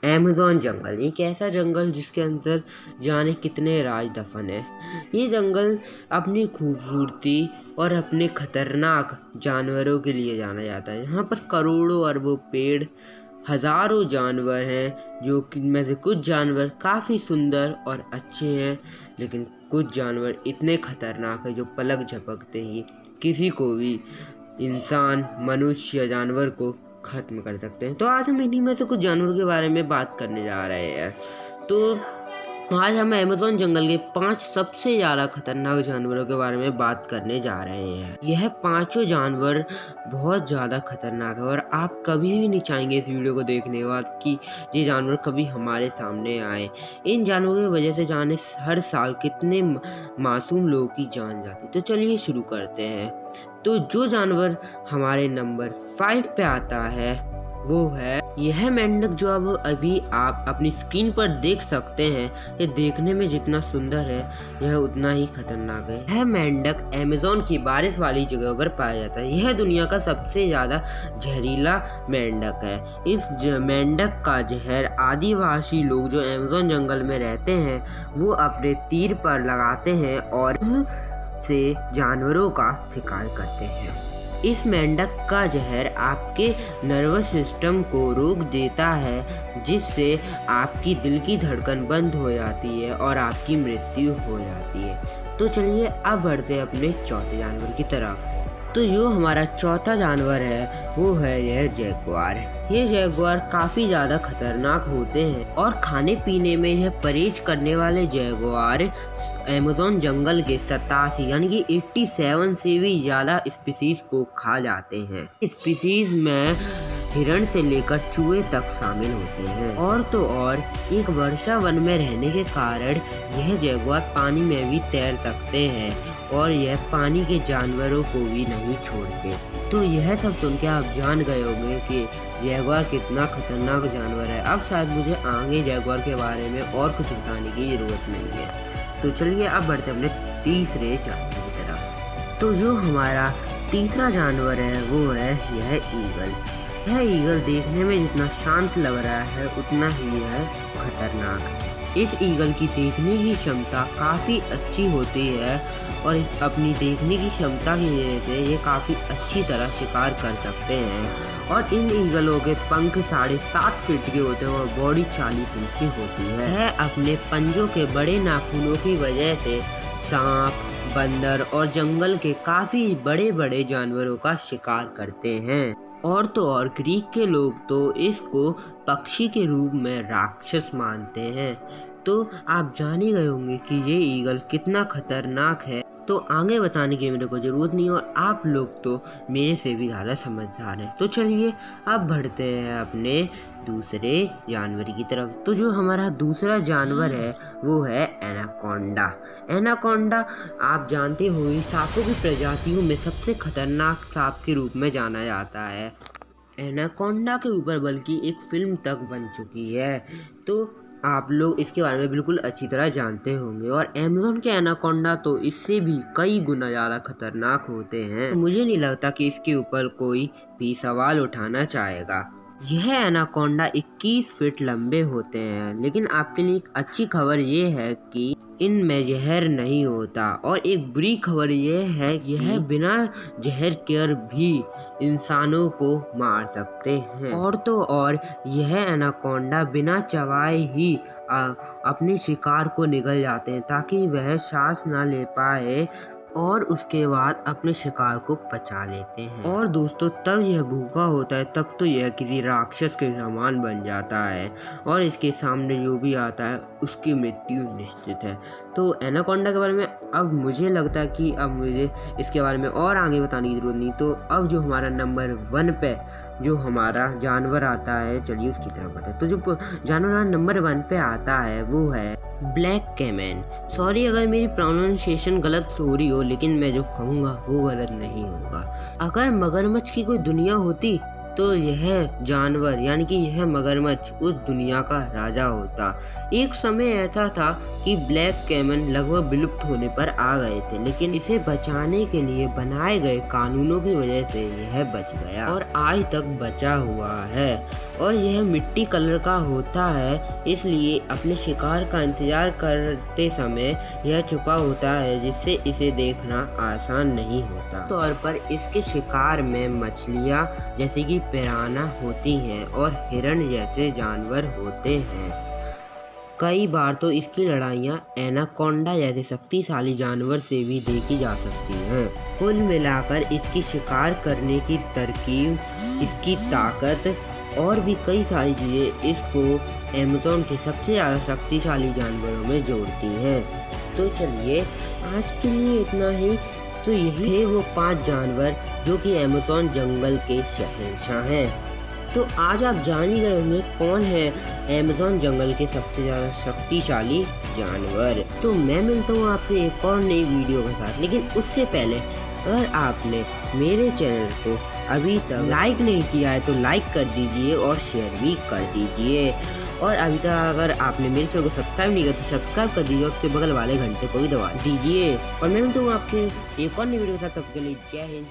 Amazon जंगल एक ऐसा जंगल जिसके अंदर जाने कितने राज दफन है। ये जंगल अपनी खूबसूरती और अपने खतरनाक जानवरों के लिए जाना जाता है। यहाँ पर करोड़ों अरबों पेड़, हजारों जानवर हैं, जो कि में से कुछ जानवर काफ़ी सुंदर और अच्छे हैं, लेकिन कुछ जानवर इतने खतरनाक हैं जो पलक झपकते ही किसी को भी, इंसान, मनुष्य, जानवर को खत्म कर सकते हैं। तो आज हम इन्हीं में से कुछ जानवरों के बारे में बात करने जा रहे हैं। तो आज हम अमेज़न जंगल के 5 सबसे ज़्यादा खतरनाक जानवरों के बारे में बात करने जा रहे हैं। यह पांचों जानवर बहुत ज़्यादा खतरनाक है और आप कभी भी नहीं चाहेंगे इस वीडियो को देखने के बाद कि ये जानवर कभी हमारे सामने आए। इन जानवरों की वजह से जाने हर साल कितने मासूम लोगों की जान जाती। तो चलिए शुरू करते हैं। तो जो जानवर हमारे नंबर 5 पे आता है वो है यह मेंढक, जो अब अभी आप अपनी स्क्रीन पर देख सकते हैं। ये देखने में जितना सुंदर है यह उतना ही खतरनाक है। यह मेंढक अमेज़न की बारिश वाली जगह पर पाया जाता है। यह दुनिया का सबसे ज्यादा जहरीला मेंढक है। इस मेंढक का जहर आदिवासी लोग जो अमेज़न जंगल में रहते हैं वो अपने तीर पर लगाते हैं और से जानवरों का शिकार करते हैं। इस मेंढक का जहर आपके नर्वस सिस्टम को रोक देता है, जिससे आपकी दिल की धड़कन बंद हो जाती है और आपकी मृत्यु हो जाती है। तो चलिए अब बढ़ते हैं अपने चौथे जानवर की तरफ। तो जो हमारा चौथा जानवर है वो है यह जैगुआर। ये जैगुआर काफ़ी ज़्यादा खतरनाक होते हैं और खाने पीने में यह परहेज करने वाले जैगुआर अमेज़न जंगल के 87 यानी कि 87 से भी ज़्यादा स्पीसीज को खा जाते हैं। स्पीसीज में हिरण से लेकर चूहे तक शामिल होते हैं। और तो और एक वर्षा वन में रहने के कारण यह जैगुआर पानी में भी तैर सकते हैं और यह पानी के जानवरों को भी नहीं छोड़ते। तो यह सब सुन के आप जान गए होंगे कि जैगुआर कितना खतरनाक जानवर है। अब शायद मुझे आगे जैगुआर के बारे में और कुछ बताने की ज़रूरत नहीं है। तो चलिए अब बढ़ते हैं अपने तीसरे जानवर की तरफ। तो जो हमारा तीसरा जानवर है वो है यह ईगल। यह ईगल देखने में जितना शांत लग रहा है उतना ही यह खतरनाक है। इस ईगल की देखने की क्षमता काफ़ी अच्छी होती है और अपनी देखने की क्षमता की वजह से ये काफ़ी अच्छी तरह शिकार कर सकते हैं। और इन ईगलों के पंख 7.5 फीट के होते हैं और बॉडी 40 इंच की होती है। यह अपने पंजों के बड़े नाखूनों की वजह से सांप, बंदर और जंगल के काफ़ी बड़े बड़े जानवरों का शिकार करते हैं। और तो और ग्रीक के लोग तो इसको पक्षी के रूप में राक्षस मानते हैं। तो आप जान ही गए होंगे कि ये ईगल कितना खतरनाक है। तो आगे बताने की मेरे को ज़रूरत नहीं और आप लोग तो मेरे से भी ज़्यादा समझदार हैं। तो चलिए अब बढ़ते हैं अपने दूसरे जानवर की तरफ। तो जो हमारा दूसरा जानवर है वो है एनाकोंडा। एनाकोंडा आप जानते हो सांपों की प्रजातियों में सबसे खतरनाक सांप के रूप में जाना जाता है। एनाकोंडा के ऊपर बल्कि एक फिल्म तक बन चुकी है। तो आप लोग इसके बारे में बिल्कुल अच्छी तरह जानते होंगे। और अमेज़न के एनाकोंडा तो इससे भी कई गुना ज़्यादा खतरनाक होते हैं। मुझे नहीं लगता कि इसके ऊपर कोई भी सवाल उठाना चाहेगा। यह एनाकोंडा 21 फीट लंबे होते हैं, लेकिन आपके लिए एक अच्छी खबर ये है कि इनमें जहर नहीं होता। और एक बुरी खबर यह है कि यह बिना जहर के भी इंसानों को मार सकते हैं। और तो और यह एनाकोंडा बिना चबाए ही अपने शिकार को निगल जाते हैं ताकि वह सांस ना ले पाए और उसके बाद अपने शिकार को पचा लेते हैं। और दोस्तों तब यह भूखा होता है तब तो यह किसी राक्षस के समान बन जाता है और इसके सामने जो भी आता है उसकी मृत्यु निश्चित है। तो एनाकोंडा के बारे में अब मुझे लगता है कि अब मुझे इसके बारे में और आगे बताने की ज़रूरत नहीं। तो अब जो हमारा नंबर 1 पे जो हमारा जानवर आता है, चलिए उसकी तरफ बताते हैं। तो जो जानवर नंबर 1 पे आता है वो है ब्लैक कैमन। सॉरी अगर मेरी प्रोनाउंसिएशन गलत हो रही हो, लेकिन मैं जो कहूँगा वो गलत नहीं होगा। अगर मगरमच्छ की कोई दुनिया होती तो यह जानवर यानी कि यह मगरमच्छ उस दुनिया का राजा होता। एक समय ऐसा था कि ब्लैक कैमन लगभग विलुप्त होने पर आ गए थे, लेकिन इसे बचाने के लिए बनाए गए कानूनों की वजह से यह बच गया और आज तक बचा हुआ है। और यह मिट्टी कलर का होता है, इसलिए अपने शिकार का इंतजार करते समय यह छुपा होता है, जिससे इसे देखना आसान नहीं होता। तौर पर इसके शिकार में मछलियाँ जैसे कि पिराना होती हैं और हिरण जैसे जानवर होते हैं। कई बार तो इसकी लड़ाइयाँ एनाकोंडा जैसे शक्तिशाली जानवर से भी देखी जा सकती हैं। कुल मिलाकर इसकी शिकार करने की तरकीब, इसकी ताकत और भी कई सारी चीज़ें इसको अमेज़न के सबसे ज़्यादा शक्तिशाली जानवरों में जोड़ती हैं। तो चलिए आज के लिए इतना ही। तो यही थे वो 5 जानवर जो कि अमेज़न जंगल के शहंशाह हैं। तो आज आप जान ही गए होंगे कौन है अमेज़न जंगल के सबसे ज़्यादा शक्तिशाली जानवर। तो मैं मिलता हूँ आपसे एक और नई वीडियो के साथ, लेकिन उससे पहले अगर आपने मेरे चैनल को अभी तक लाइक नहीं किया है तो लाइक कर दीजिए और शेयर भी कर दीजिए। और अभी तक अगर आपने मेरे चैनल को सब्सक्राइब नहीं किया तो सब्सक्राइब कर दीजिए और उसके बगल वाले घंटे को भी दबा दीजिए। और मैं मिलता हूँ आपके एक और नई वीडियो के साथ, तब के लिए जय हिंद।